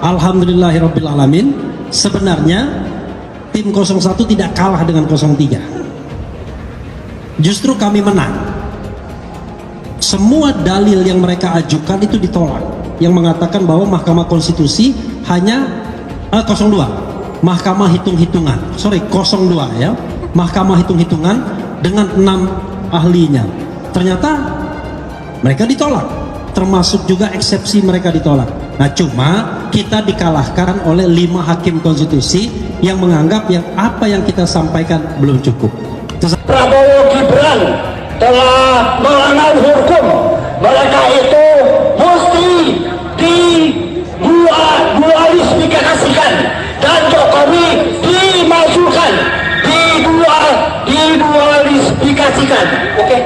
Alhamdulillahirrabbilalamin, sebenarnya tim 01 tidak kalah dengan 03. Justru kami menang. Semua dalil yang mereka ajukan itu ditolak, yang mengatakan bahwa Mahkamah Konstitusi hanya 02, Mahkamah hitung-hitungan, 02 ya, Mahkamah hitung-hitungan dengan 6 ahlinya. Ternyata mereka ditolak, termasuk juga eksepsi mereka ditolak. Nah, cuma kita dikalahkan oleh 5 hakim konstitusi yang menganggap yang apa yang kita sampaikan belum cukup. Prabowo Gibran telah melanggar hukum. Mereka itu mesti didualisfikasikan dan Jokowi dimajukan, didualisfikasikan. Oke.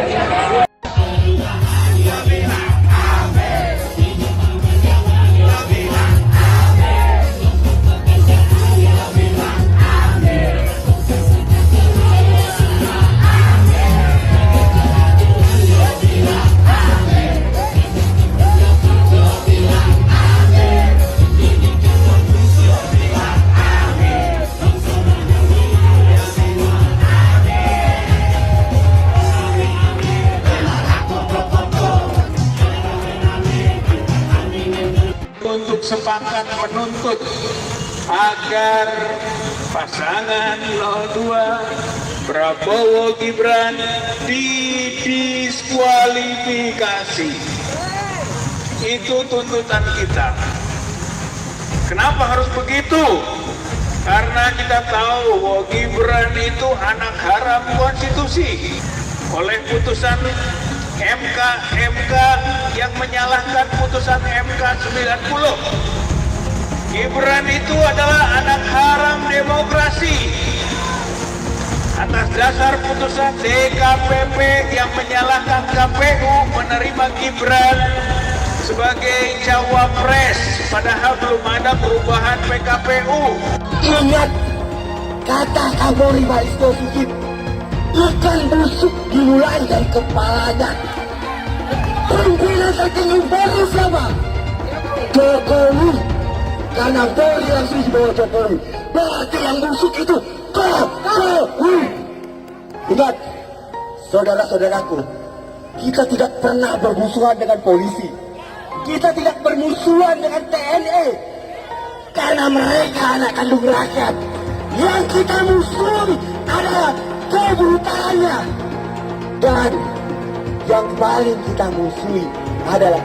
Untuk sepakat menuntut agar pasangan 02 Prabowo Gibran didiskualifikasi. Itu tuntutan kita. Kenapa harus begitu? Karena kita tahu bahwa Gibran itu anak haram konstitusi. Oleh putusan MK yang menyalahkan putusan MK 90. Gibran itu adalah anak haram demokrasi. Atas dasar putusan DKPP yang menyalahkan KPU menerima Gibran sebagai cawapres, padahal belum ada perubahan PKPU. Ingat kata Kapolri Pak Listio Sigit, ikan busuk dimulai dari kepalanya. Pimpinan tertinggi Polri siapa? Jokowi. Karena Polri langsung di bawah Jokowi. Berarti yang busuk itu Jokowi. Ingat, saudara-saudaraku, kita tidak pernah bermusuhan dengan polisi. Kita tidak bermusuhan dengan TNI. Karena mereka anak kandung rakyat. Yang kita musuhi adalah kebrutalannya. Dan yang paling kita musuhi adalah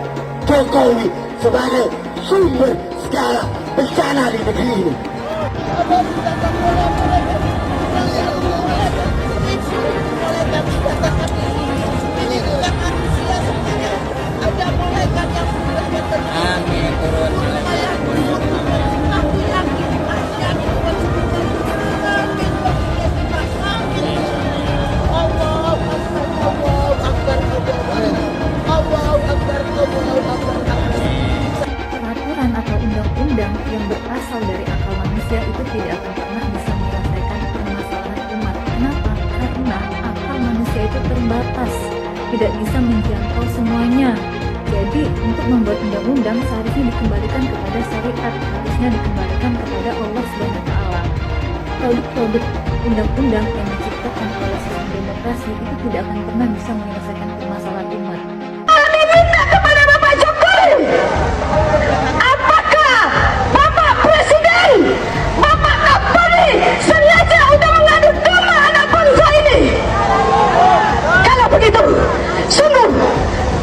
Jokowi sebagai sumber segala bencana di negeri ini. Peraturan atau undang-undang yang berasal dari akal manusia itu tidak akan pernah bisa menyelesaikan permasalahan umat. Kenapa? Karena akal manusia itu terbatas, tidak bisa menjangkau semuanya. Jadi, untuk membuat undang-undang seharusnya dikembalikan kepada syariat, harusnya dikembalikan kepada Allah Subhanahu wa Ta'ala. Produk-produk undang-undang yang diciptakan oleh sistem demokrasi itu tidak akan pernah bisa menyelesaikan permasalahan umat. Kami minta kepada Bapak Jokowi, apakah Bapak Presiden, Bapak Kapolri sengaja untuk mengadu domba anak bangsa ini? Kalau begitu, sungguh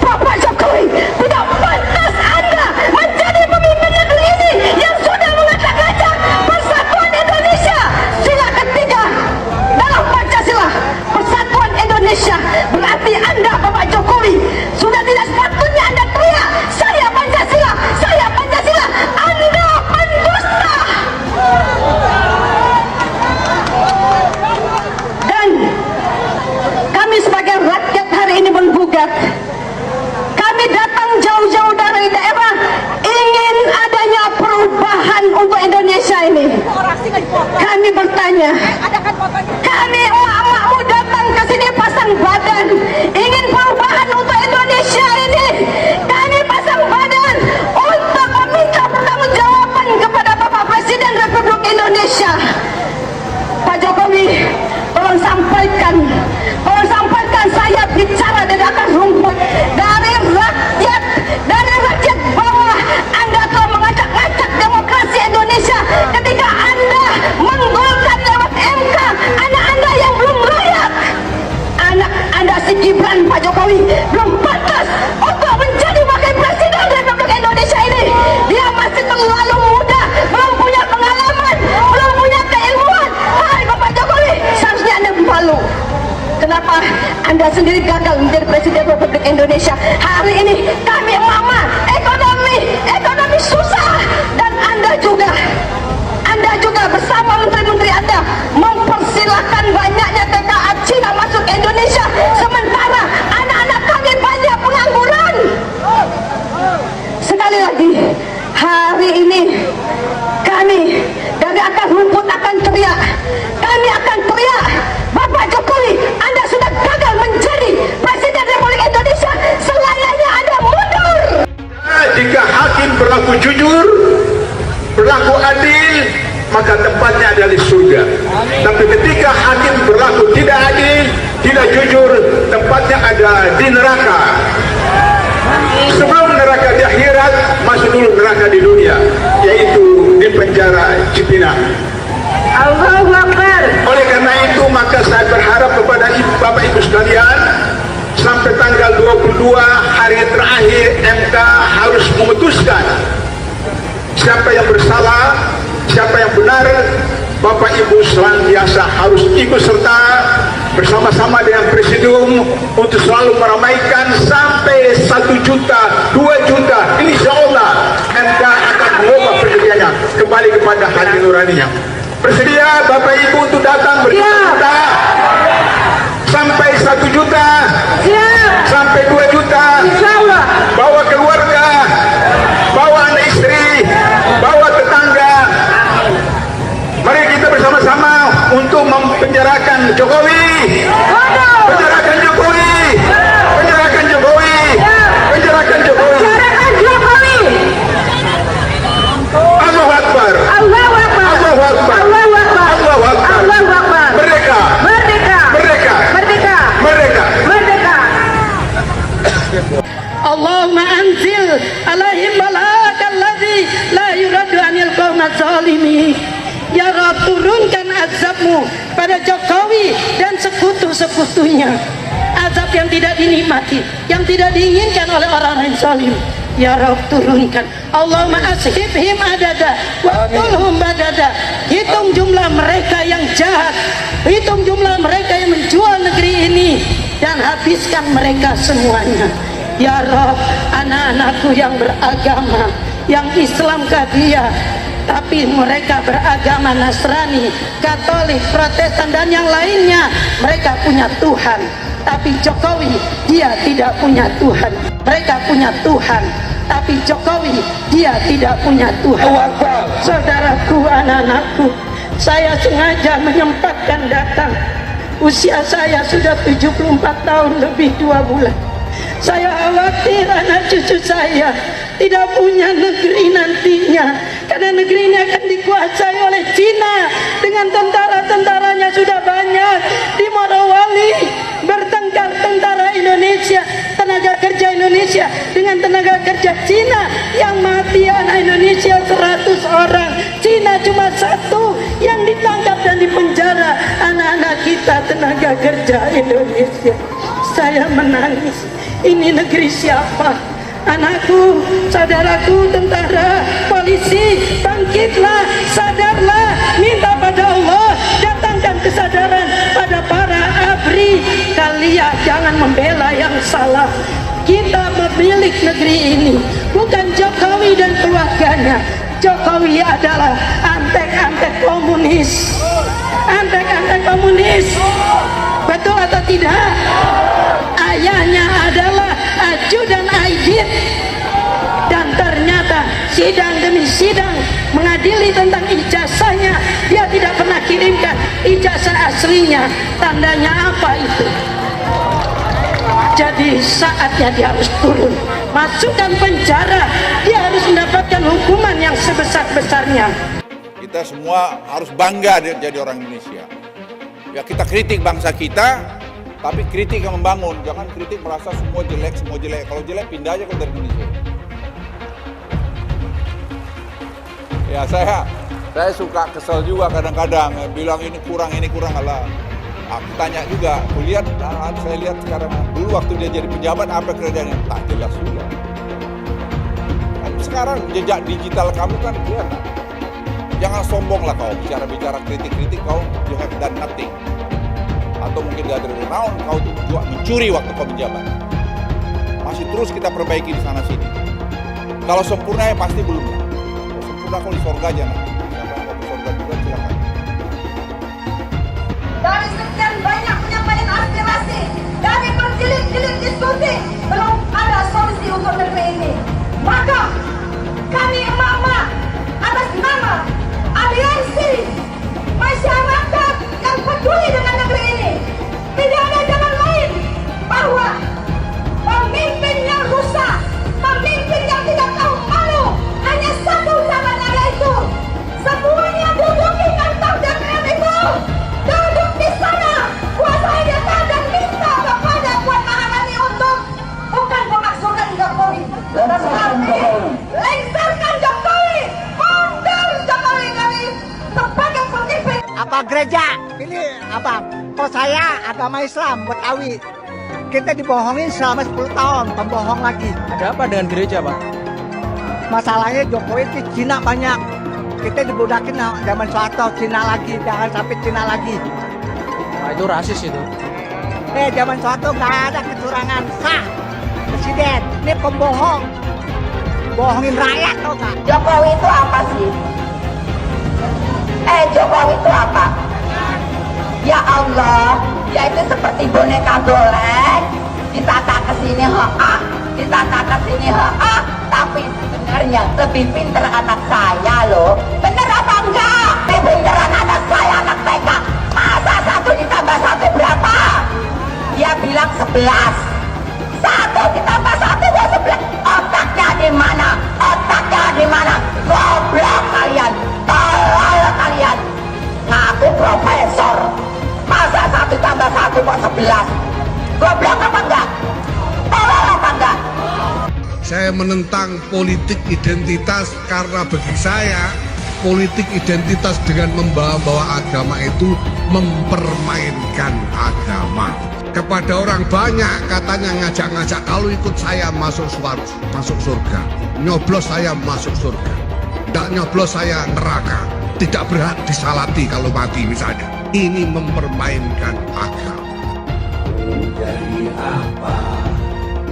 Bapak Jokowi tidak pantas Anda menjadi pemimpin negeri ini yang sudah mengacak-acak persatuan Indonesia. Sila ketiga dalam Pancasila, persatuan Indonesia. Berarti Anda, Bapak Jokowi, sudah tidak sepatutnya Anda teriak, saya Pancasila, saya Pancasila. Anda pendusta. Dan kami sebagai rakyat hari ini menggugat. Kami datang jauh-jauh dari daerah ingin adanya perubahan untuk Indonesia ini. Kami bertanya, kami emak-emakmu datang ke sini pasang badan ingin perubahan untuk Indonesia ini. Kami pasang badan untuk meminta pertanggungjawaban banyaknya TKA Cina masuk ke Indonesia, sementara anak-anak kami banyak pengangguran. Sekali lagi, hari ini kami dari akar rumput akan teriak. Kami akan teriak, Bapak Jokowi, Anda sudah gagal menjadi Presiden Republik Indonesia. Selayaknya Anda mundur. Jika hakim berlaku jujur, berlaku adil, maka tempatnya adalah di surga. Tapi ketika hakim berlaku tidak adil, tidak jujur, tempatnya ada di neraka. Sebelum neraka di akhirat, masuk dulu neraka di dunia, yaitu di penjara Cipinang. Allahu Akbar. Oleh karena itu, maka saya berharap kepada Bapak Ibu sekalian, sampai tanggal 22 hari terakhir MK harus memutuskan siapa yang bersalah, siapa yang benar. Bapak Ibu senantiasa harus ikut serta bersama-sama dengan Presidium untuk selalu meramaikan sampai 1 juta, 2 juta. Insya Allah MK akan mengubah pendiriannya kembali kepada hati nuraninya. Bersedia Bapak Ibu untuk datang berjuta sampai 1 juta, sampai 2 juta. Bawa keluarga, bawa anak istri, bawa tetangga. Mari kita bersama-sama untuk mempenjarakan Jokowi. Penjarakan Jokowi. Penjarakan Jokowi. Penjarakan Jokowi. Allahu Akbar. Allahu Akbar. Allahu Akbar. Allahu Akbar. Allahu Akbar. Allahu Akbar. Merdeka. Merdeka. Merdeka. Merdeka. Merdeka. Merdeka. Allahumma anzil alaihim balakal ladzi la yuradu anil qaumiz zalimin. Ya Rabb, turunkan azabmu pada Jokowi dan sekutu-sekutunya. Azab yang tidak dinikmati, yang tidak diinginkan oleh orang-orang zalim. Ya Rabb, turunkan. Allahumma ashibhim adada waqtulhum badada. Hitung jumlah mereka yang jahat, hitung jumlah mereka yang menjual negeri ini, dan habiskan mereka semuanya. Ya Rabb, anak-anakku yang beragama, yang Islam dia, tapi mereka beragama Nasrani, Katolik, Protestan, dan yang lainnya, mereka punya Tuhan. Tapi Jokowi, dia tidak punya Tuhan. Mereka punya Tuhan, tapi Jokowi, dia tidak punya Tuhan. Saudaraku, anak-anakku, saya sengaja menyempatkan datang. Usia saya sudah 74 tahun lebih 2 bulan. Saya khawatir anak cucu saya tidak punya negeri nantinya, karena negeri ini akan dikuasai oleh Cina dengan tentara-tentaranya sudah banyak. Di Morowali bertengkar tentara Indonesia, tenaga kerja Indonesia dengan tenaga kerja Cina, yang mati anak Indonesia 100 orang, Cina cuma 1 yang ditangkap dan dipenjara anak-anak kita tenaga kerja Indonesia. Saya menangis. Ini negeri siapa? Anakku, saudaraku, tentara, polisi, bangkitlah, sadarlah, minta pada Allah, datangkan kesadaran pada para ABRI. Kalian jangan membela yang salah. Kita pemilik negeri ini, bukan Jokowi dan keluarganya. Jokowi adalah antek-antek komunis. Antek-antek komunis. Betul atau tidak? Ayahnya adalah ajudan Aidit, dan ternyata sidang demi sidang mengadili tentang ijazahnya, dia tidak pernah kirimkan ijazah aslinya. Tandanya apa itu? Jadi saatnya dia harus turun, masukkan penjara, dia harus mendapatkan hukuman yang sebesar-besarnya. Kita semua harus bangga jadi orang Indonesia. Ya, kita kritik bangsa kita, tapi kritik yang membangun. Jangan kritik merasa semua jelek, semua jelek. Kalau jelek pindah aja ke dari Indonesia. Ya, saya suka kesel juga kadang-kadang bilang ini kurang lah. Aku tanya juga, saya lihat sekarang dulu waktu dia jadi pejabat apa kerjanya, tak jelas juga. Tapi sekarang jejak digital kamu kan kelihatan. Jangan sombong lah kau, bicara kritik kau, you have done nothing. Atau mungkin gak ada renown, kau juga mencuri waktu kau menjabat. Masih terus kita perbaiki di sana sini. Kalau sempurna ya pasti belum. Kalau sempurna kau di surga aja nanti. Siapa yang mau ke surga juga silakan. dari sekian banyak penyampaian aspirasi, dari berjilid-jilid diskusi, belum ada solusi untuk negeri ini. Maka kami emak-emak atas nama aliansi masyarakat yang peduli dengan negeri ini, tidak ada jalan lain bahwa pemimpin yang rusak, pemimpin yang tidak tahu malu, hanya satu caranya, yaitu semuanya duduk di kantor DPR itu, duduk di sana, kuasai DPR dan minta kepada Puan Maharani untuk bukan memakzulkan Jokowi, tetapi lengserkan Jokowi, mundur Jokowi dari sebagai pemimpin. Apa gereja? Ini apa? Kok saya agama Islam Betawi. Kita dibohongin selama 10 tahun, pembohong lagi. Ada apa dengan gereja, Pak? Masalahnya Jokowi itu Cina banyak. Kita dibudakin zaman Soeharto, Cina lagi, jangan sampai Cina lagi. Nah, itu rasis itu. Zaman Soeharto nggak ada kecurangan, sah. Presiden, ini pembohong. Bohongin rakyat tau nggak? Jokowi itu apa sih? Jokowi itu apa? Ya Allah, dia itu seperti boneka golek, ditata ke sini ditata ke sini tapi sebenarnya lebih pinter anak saya loh. Bener apa enggak? Lebih pinteran anak saya, anak TK. Masa 1 ditambah 1 berapa? Dia bilang 11. 1 ditambah 1 itu 11. Otaknya di mana? Otaknya di mana? Goblok kalian, tolol kalian. Ngaku profesor, masa 1 tambah 1 kok 11? Goblok apa enggak? Tolol apa enggak? Saya menentang politik identitas karena bagi saya politik identitas dengan membawa-bawa agama itu mempermainkan agama. Kepada orang banyak katanya ngajak-ngajak, kalau ikut saya masuk surga, nyoblos saya masuk surga, tidak nyoblos saya neraka, tidak berhak disalati kalau mati misalnya. Ini mempermainkan agama. Jadi apa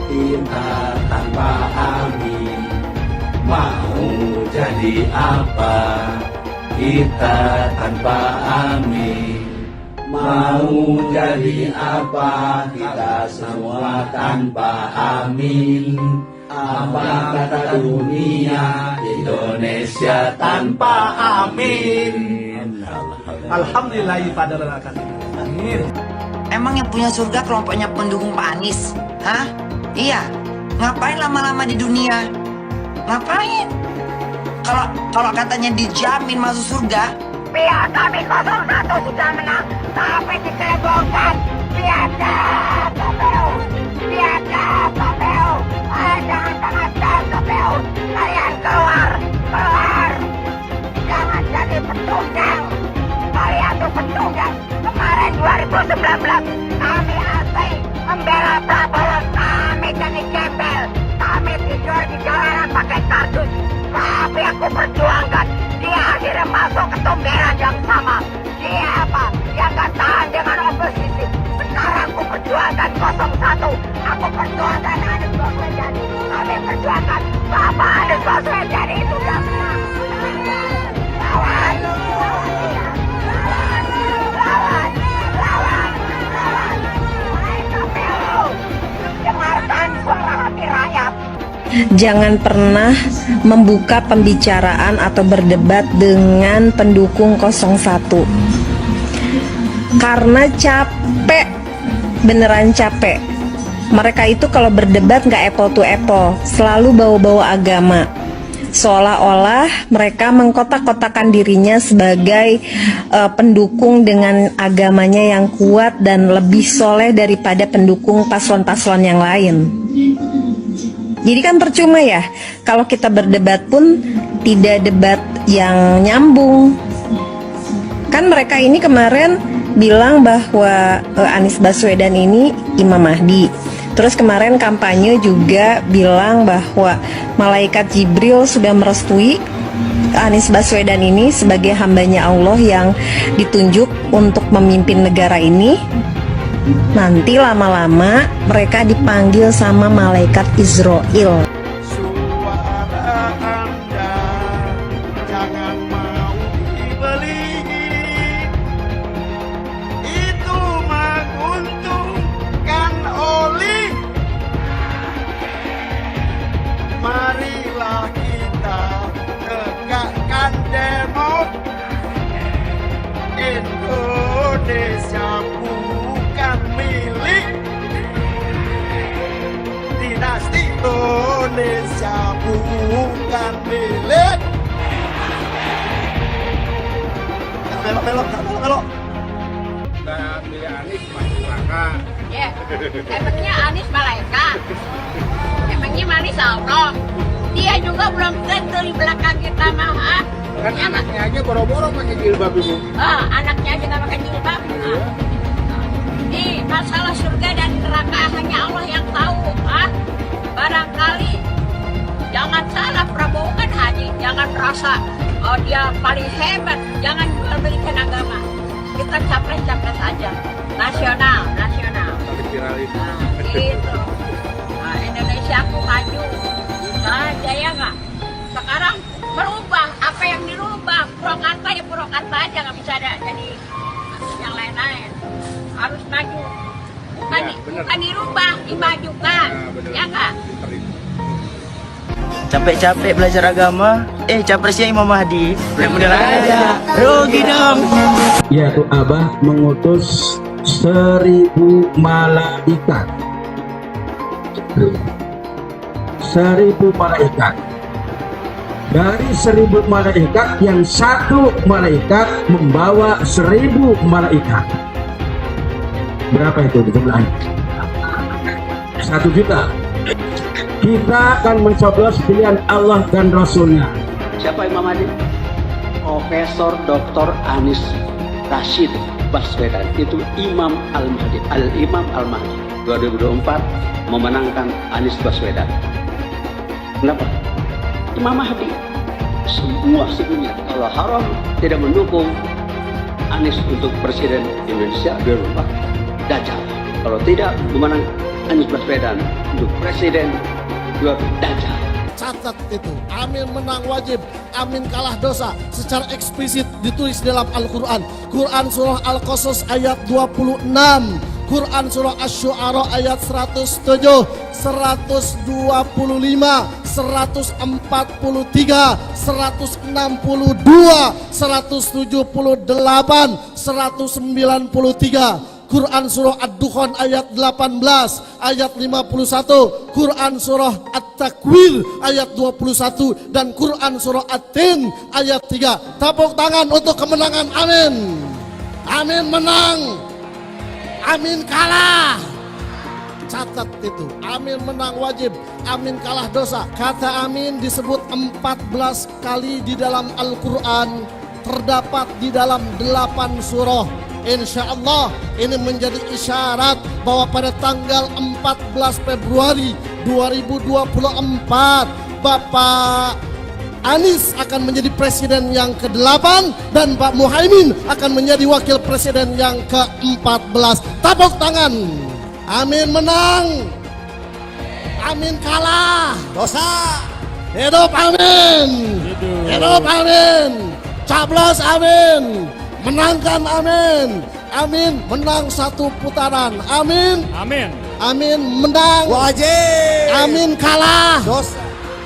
kita tanpa amin? Mau jadi apa kita tanpa amin? Mau jadi apa kita semua tanpa amin? Apa kata dunia Indonesia tanpa amin? Alhamdulillah pada lelakan. Amin. Emang yang punya surga kelompoknya pendukung Pak Anies? Hah? Iya. Ngapain lama-lama di dunia? Ngapain? Kalau katanya dijamin masuk surga, Pihak kami 01 sudah menang, tapi dicebongkan. Biadab KPU, biadab KPU. Jangan tengah-tengah KPU. Kalian keluar. Jangan jadi pecundang. Kalian tuh pecundang. Kemarin 2019 kami asli membela Prabowo. Kami jadi gembel. Kami tidur di jalanan pakai kardus. Tapi aku perjuangkan. Dia akhirnya masuk ke tomberan yang sama. Dia apa? Dia gak tahan dengan oposisi. Sekarang aku perjuangkan 01. Aku perjuangkan Anies Baswedan. Kami perjuangkan Bapak Anies Baswedan itu yang menang. Lawan. Dengarkan suara hati rakyat. Jangan pernah membuka pembicaraan atau berdebat dengan pendukung 01. Karena capek, beneran capek. Mereka itu kalau berdebat nggak apple to apple, selalu bawa-bawa agama. Seolah-olah mereka mengkotak-kotakan dirinya sebagai pendukung dengan agamanya yang kuat dan lebih soleh daripada pendukung paslon-paslon yang lain. Jadi kan percuma ya, kalau kita berdebat pun tidak debat yang nyambung. Kan mereka ini kemarin bilang bahwa Anies Baswedan ini Imam Mahdi. Terus kemarin kampanye juga bilang bahwa malaikat Jibril sudah merestui Anies Baswedan ini sebagai hambanya Allah yang ditunjuk untuk memimpin negara ini. Nanti lama-lama mereka dipanggil sama malaikat Israel. Suara Anda jangan mau dibeli. bukan milik. Belok. Saya pilih Anies masuk neraka. Ya, emangnya Anies malaikat? Emangnya Anies Allah? Dia juga belum tentu di belakang kita mah. Kan anaknya aja boro-boro pakai jilbab ibu. Anaknya aja nggak pakai jilbab. Nih, masalah surga dan neraka hanya Allah yang tahu. Barangkali jangan salah, Prabowo kan haji. Jangan merasa dia paling hebat. Jangan jual-belikan agama. Kita capres-capres aja. Nasional. Gitu. Indonesia aku maju. Jaya nggak? Sekarang berubah. Apa yang dirubah? Purwakarta ya Purwakarta aja, nggak bisa ada jadi yang lain-lain. Harus maju. Bukan dirubah, dimajukan. Ya nggak? Capek-capek belajar agama, capresnya Imam Mahdi. Bener aja, rugi dong. Yaitu Abah mengutus 1000 malaikat. 1000 malaikat. Dari 1000 malaikat yang satu malaikat membawa 1000 malaikat. Berapa itu di sebelahnya? 1 juta. Kita akan mencoblos pilihan Allah dan Rasulnya. Siapa Imam Mahdi? Profesor Dr. Anies Rashid Baswedan. Itu Imam Al-Mahdi. Al-Imam Al-Mahdi 2024 memenangkan Anies Baswedan. Kenapa? Imam Mahdi. Semua sebelumnya kalau haram tidak mendukung Anies untuk Presiden Indonesia 2024, Dajjal. Kalau tidak memenang Anies Baswedan untuk Presiden, Dajjal. Catat itu, amin menang wajib, amin kalah dosa. Secara eksplisit ditulis dalam Al-Quran. Quran surah Al-Qasas ayat 26, Quran surah Asy-Syu'ara ayat 107, 125, 143, 162, 178, 193. Quran surah Ad-Dukhan ayat 18, ayat 51, Quran surah At-Takwir ayat 21, dan Quran surah At-Tin ayat 3. Tepuk tangan untuk kemenangan amin. Amin menang, amin kalah. Catat itu, amin menang wajib, amin kalah dosa. Kata amin disebut 14 kali di dalam Al-Quran, terdapat di dalam 8 surah. Insya Allah ini menjadi isyarat bahwa pada tanggal 14 Februari 2024 Bapak Anies akan menjadi presiden yang ke-8 dan Pak Muhaimin akan menjadi wakil presiden yang ke-14. Tepuk tangan. Amin menang, amin kalah dosa. Hidup amin, hidup amin, caplos amin, menangkan amin, amin menang 1 putaran, amin, amin menang wajib, amin kalah dosa,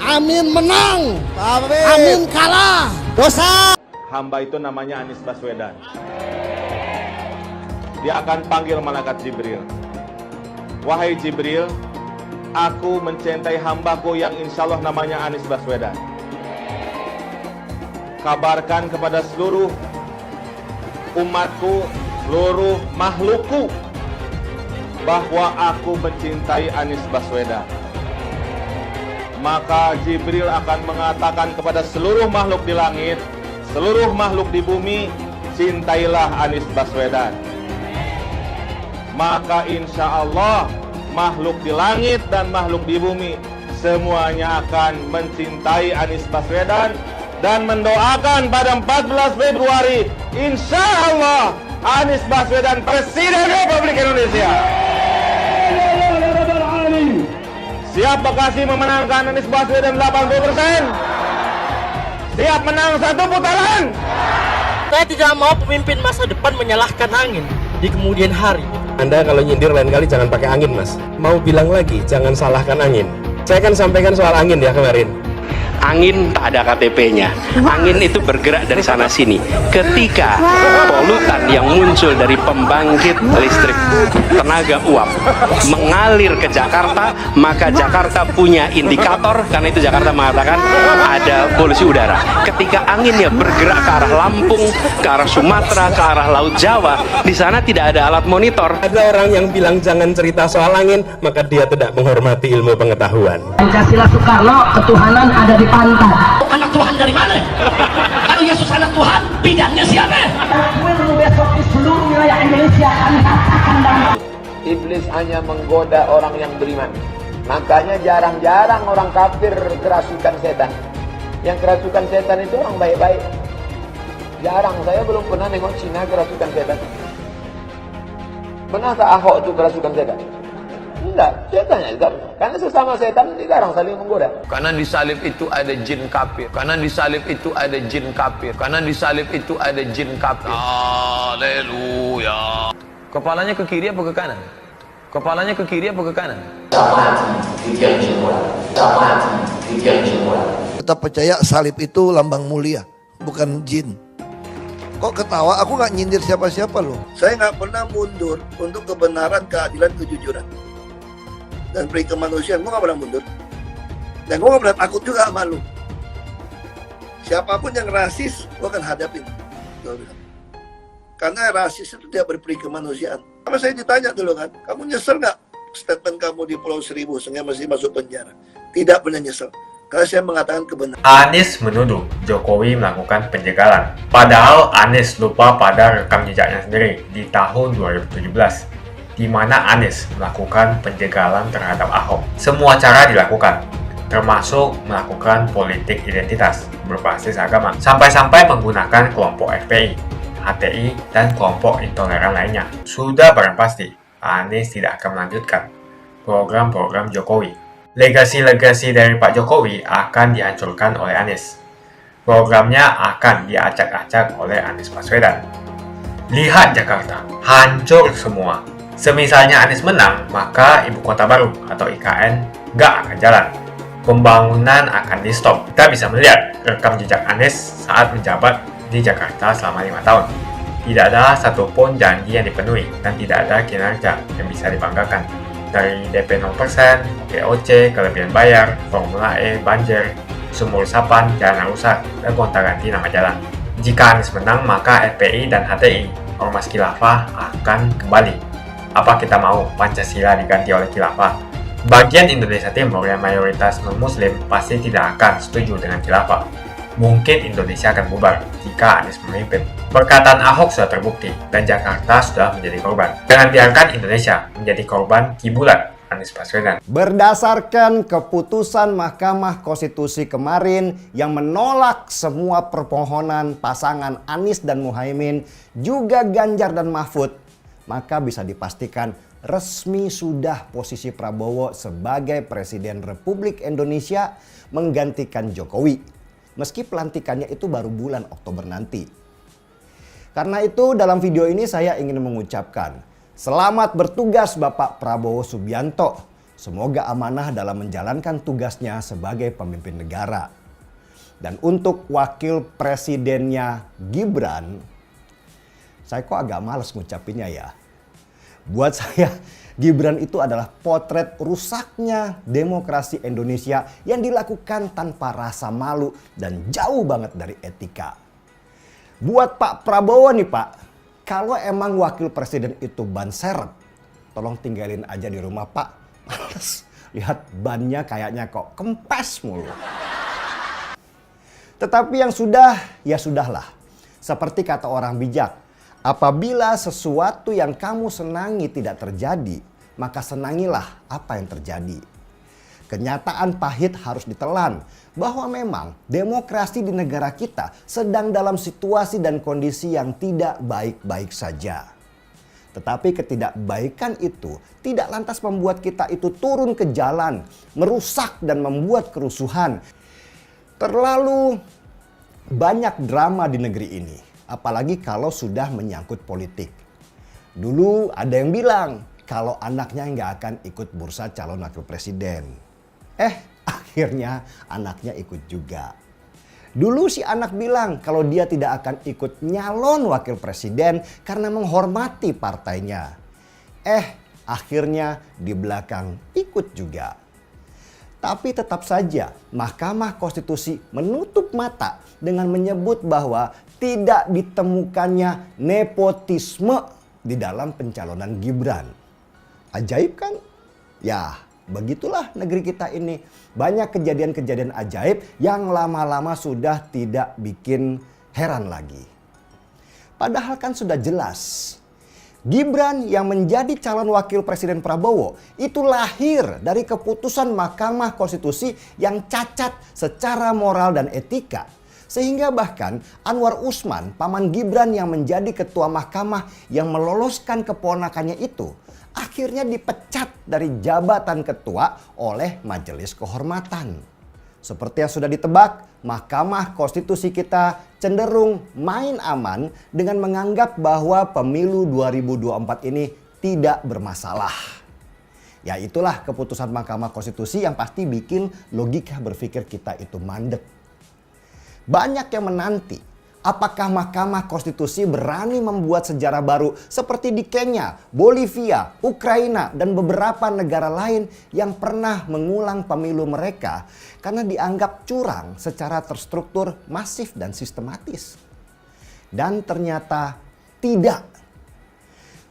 amin menang, amin kalah dosa. Hamba itu namanya Anies Baswedan. Dia akan panggil malaikat Jibril. Wahai Jibril, aku mencintai hambaku yang insya Allah namanya Anies Baswedan. Kabarkan kepada seluruh umatku, seluruh makhlukku, bahwa aku mencintai Anies Baswedan. Maka Jibril akan mengatakan kepada seluruh makhluk di langit, seluruh makhluk di bumi, cintailah Anies Baswedan. Maka insya Allah makhluk di langit dan makhluk di bumi semuanya akan mencintai Anies Baswedan dan mendoakan pada 14 Februari insya Allah Anies Baswedan Presiden Republik Indonesia. Siap Bekasi memenangkan Anies Baswedan 80%? Siap menang 1 putaran? Saya tidak mau pemimpin masa depan menyalahkan angin di kemudian hari. Anda kalau nyindir lain kali jangan pakai angin, Mas. Mau bilang lagi, jangan salahkan angin. Saya kan sampaikan soal angin ya kemarin. Angin tak ada KTP-nya. Angin itu bergerak dari sana sini. Ketika polutan yang muncul dari pembangkit listrik tenaga uap mengalir ke Jakarta, maka Jakarta punya indikator, karena itu Jakarta mengatakan ada polusi udara. Ketika anginnya bergerak ke arah Lampung, ke arah Sumatera, ke arah Laut Jawa, di sana tidak ada alat monitor. Ada orang yang bilang jangan cerita soal angin, maka dia tidak menghormati ilmu pengetahuan. Pancasila Soekarno, ketuhanan ada di pantat. Anak Tuhan dari mana? Kalau Yesus anak Tuhan, bidangnya siapa? Besok di seluruh wilayah Indonesia kami katakan damai. Iblis hanya menggoda orang yang beriman. Makanya jarang-jarang orang kafir kerasukan setan. Yang kerasukan setan itu orang baik-baik. Jarang, saya belum pernah nengok Cina kerasukan setan. Pernah tak Ahok itu kerasukan setan? Enggak, setannya juga. Karena sesama setan dilarang saling menggoda. Karena di salib itu ada jin kafir. Karena di salib itu ada jin kafir. Karena di salib itu ada jin kafir. Haleluya. Kepalanya ke kiri apa ke kanan? Kepalanya ke kiri apa ke kanan? Kita percaya salib itu lambang mulia, bukan jin. Kok ketawa? Aku nggak nyindir siapa-siapa loh. Saya nggak pernah mundur untuk kebenaran, keadilan, kejujuran. Dan peri kemanusiaan, gue nggak pernah mundur. Dan gue nggak pernah takut juga sama lu. Siapapun yang rasis, gue akan hadapin. Gue bilang. Karena rasis itu tidak berperi kemanusiaan. Sama saya ditanya dulu kan, kamu nyesel nggak statement kamu di Pulau Seribu sehingga masih masuk penjara? Tidak pernah nyesel. Karena saya mengatakan kebenaran. Anies menuduh Jokowi melakukan penjagalan. Padahal Anies lupa pada rekam jejaknya sendiri di tahun 2017, di mana Anies melakukan penjagalan terhadap Ahok. Semua cara dilakukan, termasuk melakukan politik identitas berbasis agama, sampai-sampai menggunakan kelompok FPI, HTI, dan kelompok intoleran lainnya. Sudah barang pasti, Anies tidak akan melanjutkan program-program Jokowi. Legasi-legasi dari Pak Jokowi akan dihancurkan oleh Anies. Programnya akan diacak-acak oleh Anies Baswedan. Lihat Jakarta, hancur semua. Semisalnya Anies menang, maka ibu kota baru atau IKN nggak akan jalan. Pembangunan akan di-stop. Kita bisa melihat rekam jejak Anies saat menjabat di Jakarta selama 5 tahun. Tidak ada satupun janji yang dipenuhi dan tidak ada kinerja yang bisa dibanggakan. Dari DP 0%, GOC, kelebihan bayar, Formula E, banjir, sumur resapan, jalan rusak, dan gonta-ganti nama jalan. Jika Anies menang, maka FPI dan HTI, Ormas Khilafah, akan kembali. Apa kita mau Pancasila diganti oleh Khilafah? Bagian Indonesia Timur yang mayoritas non-muslim pasti tidak akan setuju dengan Khilafah. Mungkin Indonesia akan bubar jika Anies memimpin. Perkataan Ahok sudah terbukti dan Jakarta sudah menjadi korban. Jangan biarkan Indonesia menjadi korban kibulan Anies Baswedan. Berdasarkan keputusan Mahkamah Konstitusi kemarin yang menolak semua permohonan pasangan Anies dan Muhaimin, juga Ganjar dan Mahfud, maka bisa dipastikan resmi sudah posisi Prabowo sebagai Presiden Republik Indonesia menggantikan Jokowi. Meski pelantikannya itu baru bulan Oktober nanti. Karena itu dalam video ini saya ingin mengucapkan selamat bertugas Bapak Prabowo Subianto. Semoga amanah dalam menjalankan tugasnya sebagai pemimpin negara. Dan untuk wakil presidennya Gibran, saya kok agak malas ngucapinnya ya. Buat saya, Gibran itu adalah potret rusaknya demokrasi Indonesia yang dilakukan tanpa rasa malu dan jauh banget dari etika. Buat Pak Prabowo nih Pak, kalau emang wakil presiden itu ban serep, tolong tinggalin aja di rumah Pak. Males, lihat bannya kayaknya kok kempes mulu. Tetapi yang sudah, ya sudahlah. Seperti kata orang bijak, apabila sesuatu yang kamu senangi tidak terjadi, maka senangilah apa yang terjadi. Kenyataan pahit harus ditelan bahwa memang demokrasi di negara kita sedang dalam situasi dan kondisi yang tidak baik-baik saja. Tetapi ketidakbaikan itu tidak lantas membuat kita itu turun ke jalan, merusak dan membuat kerusuhan. Terlalu banyak drama di negeri ini, apalagi kalau sudah menyangkut politik. Dulu ada yang bilang kalau anaknya nggak akan ikut bursa calon wakil presiden. akhirnya anaknya ikut juga. Dulu si anak bilang kalau dia tidak akan ikut nyalon wakil presiden karena menghormati partainya. Akhirnya di belakang ikut juga. Tapi tetap saja Mahkamah Konstitusi menutup mata dengan menyebut bahwa tidak ditemukannya nepotisme di dalam pencalonan Gibran. Ajaib kan? Ya, begitulah negeri kita ini. Banyak kejadian-kejadian ajaib yang lama-lama sudah tidak bikin heran lagi. Padahal kan sudah jelas. Gibran yang menjadi calon wakil presiden Prabowo itu lahir dari keputusan Mahkamah Konstitusi yang cacat secara moral dan etika. Sehingga bahkan Anwar Usman, paman Gibran yang menjadi ketua mahkamah yang meloloskan keponakannya itu, akhirnya dipecat dari jabatan ketua oleh Majelis Kehormatan. Seperti yang sudah ditebak, Mahkamah Konstitusi kita cenderung main aman dengan menganggap bahwa pemilu 2024 ini tidak bermasalah. Ya itulah keputusan Mahkamah Konstitusi yang pasti bikin logika berpikir kita itu mandek. Banyak yang menanti apakah Mahkamah Konstitusi berani membuat sejarah baru seperti di Kenya, Bolivia, Ukraina, dan beberapa negara lain yang pernah mengulang pemilu mereka karena dianggap curang secara terstruktur, masif, dan sistematis. Dan ternyata tidak.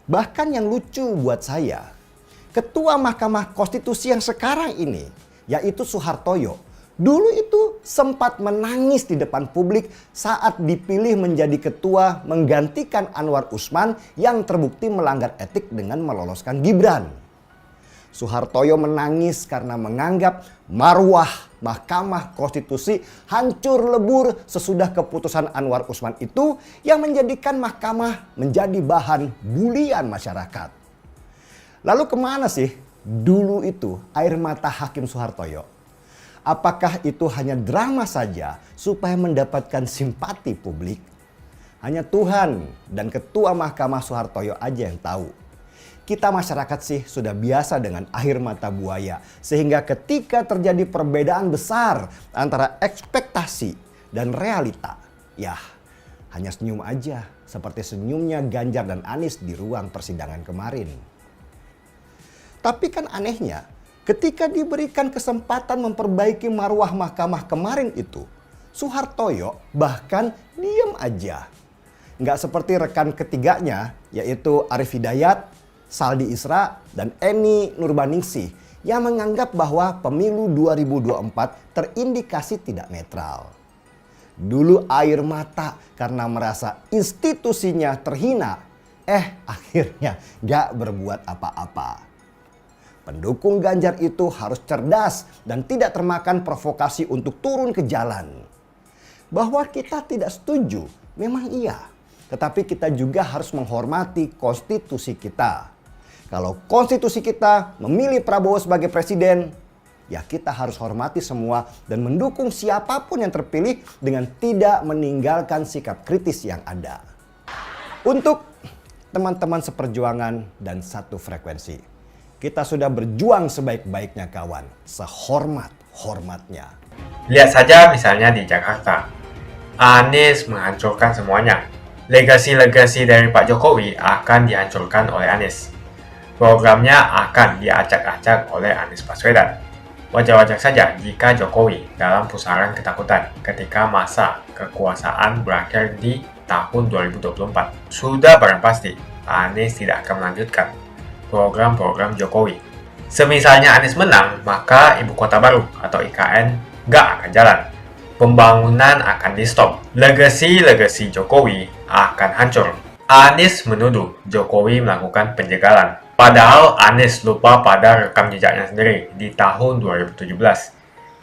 Bahkan yang lucu buat saya, Ketua Mahkamah Konstitusi yang sekarang ini, yaitu Soehartojo, dulu itu sempat menangis di depan publik saat dipilih menjadi ketua menggantikan Anwar Usman yang terbukti melanggar etik dengan meloloskan Gibran. Soehartojo menangis karena menganggap marwah Mahkamah Konstitusi hancur lebur sesudah keputusan Anwar Usman itu yang menjadikan mahkamah menjadi bahan bulian masyarakat. Lalu kemana sih dulu itu air mata Hakim Soehartojo? Apakah itu hanya drama saja supaya mendapatkan simpati publik? Hanya Tuhan dan Ketua Mahkamah Soehartojo aja yang tahu. Kita masyarakat sih sudah biasa dengan air mata buaya. Sehingga ketika terjadi perbedaan besar antara ekspektasi dan realita, ya hanya senyum aja seperti senyumnya Ganjar dan Anies di ruang persidangan kemarin. Tapi kan anehnya, ketika diberikan kesempatan memperbaiki marwah mahkamah kemarin itu, Soehartojo bahkan diam aja. Nggak seperti rekan ketiganya, yaitu Arief Hidayat, Saldi Isra, dan Eni Nurbaningsih yang menganggap bahwa pemilu 2024 terindikasi tidak netral. Dulu air mata karena merasa institusinya terhina, akhirnya nggak berbuat apa-apa. Pendukung Ganjar itu harus cerdas dan tidak termakan provokasi untuk turun ke jalan. Bahwa kita tidak setuju, memang iya. Tetapi kita juga harus menghormati konstitusi kita. Kalau konstitusi kita memilih Prabowo sebagai presiden, ya kita harus hormati semua dan mendukung siapapun yang terpilih dengan tidak meninggalkan sikap kritis yang ada. Untuk teman-teman seperjuangan dan satu frekuensi, kita sudah berjuang sebaik-baiknya kawan, sehormat-hormatnya. Lihat saja misalnya di Jakarta. Anies menghancurkan semuanya. Legasi-legasi dari Pak Jokowi akan dihancurkan oleh Anies. Programnya akan diacak-acak oleh Anies Baswedan. Wajar-wajar saja jika Jokowi dalam pusaran ketakutan ketika masa kekuasaan berakhir di tahun 2024. Sudah barang pasti Anies tidak akan melanjutkan program-program Jokowi. Semisalnya Anies menang, maka Ibu Kota Baru atau IKN nggak akan jalan. Pembangunan akan di-stop. Legasi-legasi Jokowi akan hancur. Anies menuduh Jokowi melakukan penjagalan. Padahal Anies lupa pada rekam jejaknya sendiri di tahun 2017,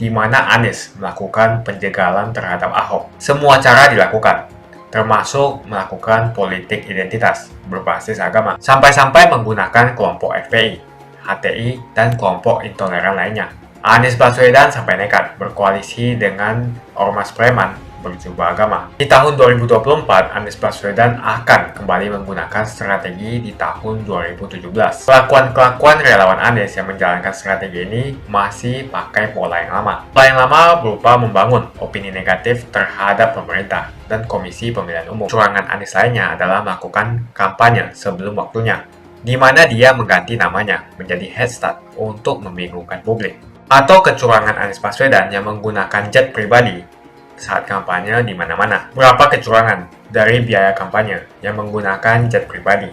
di mana Anies melakukan penjagalan terhadap Ahok. Semua cara dilakukan, termasuk melakukan politik identitas berbasis agama, sampai-sampai menggunakan kelompok FPI, HTI, dan kelompok intoleran lainnya. Anies Baswedan sampai nekat berkoalisi dengan ormas preman berjubah agama. Di tahun 2024, Anies Baswedan akan kembali menggunakan strategi di tahun 2017. Kelakuan relawan Anies yang menjalankan strategi ini masih pakai pola yang lama. Pola yang lama berupa membangun opini negatif terhadap pemerintah dan Komisi Pemilihan Umum. Kecurangan Anies lainnya adalah melakukan kampanye sebelum waktunya, di mana dia mengganti namanya menjadi head start untuk membingungkan publik. Atau kecurangan Anies Baswedan yang menggunakan jet pribadi saat kampanye di mana-mana. Berapa kecurangan dari biaya kampanye yang menggunakan jet pribadi?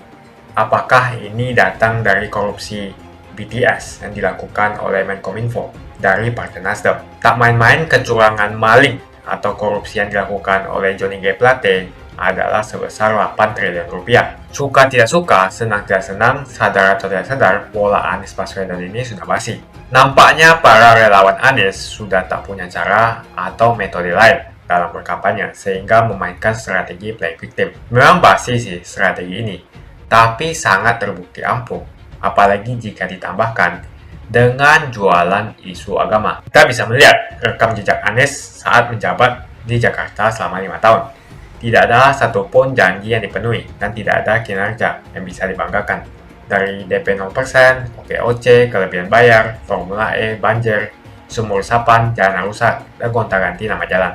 Apakah ini datang dari korupsi BTS yang dilakukan oleh Menkominfo dari Partai Nasdem? Tak main-main kecurangan maling atau korupsi yang dilakukan oleh Johnny G. Plate adalah sebesar 8 triliun rupiah. Suka tidak suka, senang tidak senang, sadar atau tidak sadar, pola Anies Baswedan ini sudah basi. Nampaknya para relawan Anies sudah tak punya cara atau metode lain dalam berkampanye sehingga memainkan strategi playing victim. Memang basi sih strategi ini, tapi sangat terbukti ampuh, apalagi jika ditambahkan dengan jualan isu agama. Kita bisa melihat rekam jejak Anies saat menjabat di Jakarta selama 5 tahun. Tidak ada satupun janji yang dipenuhi dan tidak ada kinerja yang bisa dibanggakan. Dari DP 0%, OKOC, kelebihan bayar, Formula E, banjir, sumur resapan, jalan rusak, dan gonta-ganti nama jalan.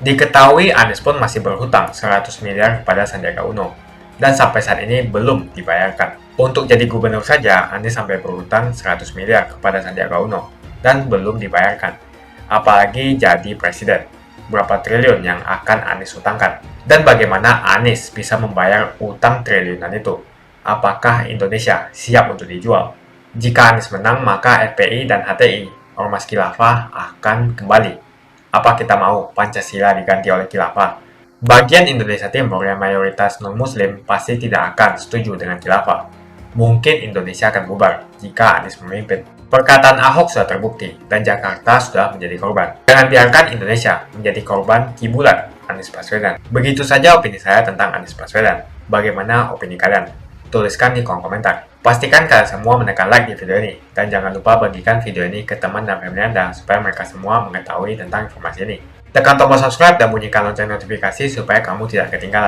Diketahui Anies pun masih berhutang 100 miliar kepada Sandiaga Uno, dan sampai saat ini belum dibayarkan. Untuk jadi gubernur saja, Anies sampai berhutang 100 miliar kepada Sandiaga Uno, dan belum dibayarkan. Apalagi jadi presiden, berapa triliun yang akan Anies hutangkan? Dan bagaimana Anies bisa membayar utang triliunan itu? Apakah Indonesia siap untuk dijual? Jika Anies menang, maka FPI dan HTI, Ormas Khilafah, akan kembali. Apa kita mau Pancasila diganti oleh Khilafah? Bagian Indonesia Timur yang mayoritas non-Muslim pasti tidak akan setuju dengan Khilafah. Mungkin Indonesia akan bubar jika Anies memimpin. Perkataan Ahok sudah terbukti dan Jakarta sudah menjadi korban. Jangan biarkan Indonesia menjadi korban kibulan Anies Baswedan. Begitu saja opini saya tentang Anies Baswedan. Bagaimana opini kalian? Tuliskan di kolom komentar. Pastikan kalian semua menekan like di video ini. Dan jangan lupa bagikan video ini ke teman dan family Anda supaya mereka semua mengetahui tentang informasi ini. Tekan tombol subscribe dan bunyikan lonceng notifikasi supaya kamu tidak ketinggalan.